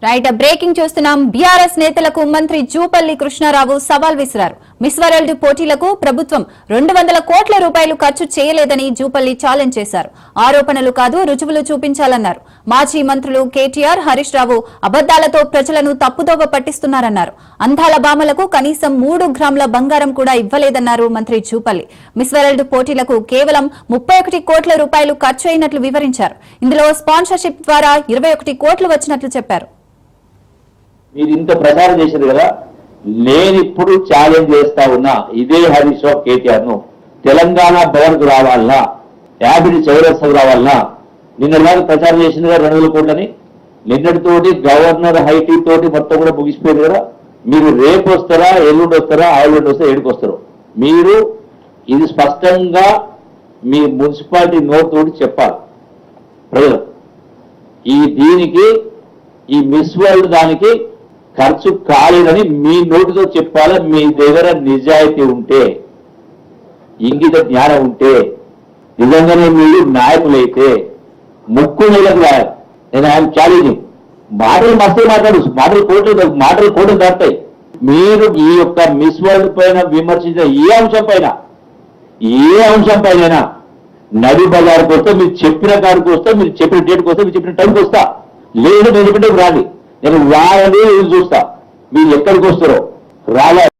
Right breaking చూస్తున్నాం. BRS నేతలకు మంత్రి జూపల్లి కృష్ణారావు సవాల్ విసిరారు. మిస్ వరల్డ్ పోటీలకు ప్రభుత్వం 200 కోట్ల రూపాయలు ఖర్చు చేయలేదని జూపల్లి ఛాలెంజ్ చేశారు. ఆరోపణలు కాదు రుజువులు చూపించాలన్నారు. మాజీ మంత్రులు కేటీఆర్, హరీష్ రావు అబద్దాలతో ప్రజలను తప్పుదోవ పట్టిస్తున్నారన్నారు. అందాల భామలకు కనీసం 3 గ్రాముల బంగారం కూడా ఇవ్వలేదన్నారు మంత్రి జూపల్లి. మిస్ వరల్డ్ పోటీలకు కేవలం 31 కోట్ల రూపాయలు ఖర్చు అయినట్లు వివరించారు. ఇందులో స్పాన్సర్షిప్ ద్వారా 21 కోట్లు వచ్చినట్లు చెప్పారు. మీరు ఇంత ప్రచారం చేశారు కదా, నేను ఇప్పుడు ఛాలెంజ్ చేస్తా ఉన్నా ఇదే హరీష్ రావు కేటీఆర్ ను తెలంగాణ భవన్ కు రావాలన్నా, యాభై చౌరస్తకు రావాలన్నా, నిన్నటిదాకా ప్రచారం చేసింది కదా 200 కోట్లని. నిన్నటితోటి గవర్నర్ హైటీ తోటి మొత్తం కూడా ముగిసిపోయింది కదా. మీరు రేపు వస్తారా, ఎల్లుండి వస్తారా, ఆవులుండి వస్తారా, ఏడుకు వస్తారు? మీరు ఇది స్పష్టంగా మీ మున్సిపాలిటీ నోట్ తోటి చెప్పాలి ప్రజలు. దీనికి ఈ మిస్ వరల్డ్ దానికి ఖర్చు కాలేదని మీ నోటితో చెప్పాలి. మీ దగ్గర నిజాయితీ ఉంటే, ఇంగిత జ్ఞానం ఉంటే, నిజంగానే మీరు నాయకులైతే ముక్కు నెలకు రాయాలి. నేను ఆయన ఛాలెంజింగ్. మాటలు మస్తే మాట్లాడు, మాటలు కోట్లు దాటాయి. మీరు ఈ యొక్క మిస్ వరల్డ్ పైన విమర్శించిన ఏ అంశం పైన నడి బజార్కి వస్తే, మీరు చెప్పిన కాడికి వస్తే, మీరు చెప్పిన డేట్కి వస్తే, మీరు చెప్పిన టైంకి వస్తా. లేదు నేను చెప్పినట్టు రాలి, నేను రాయాలి చూస్తా. మీరు ఎక్కడికి వస్తారో రావాలి.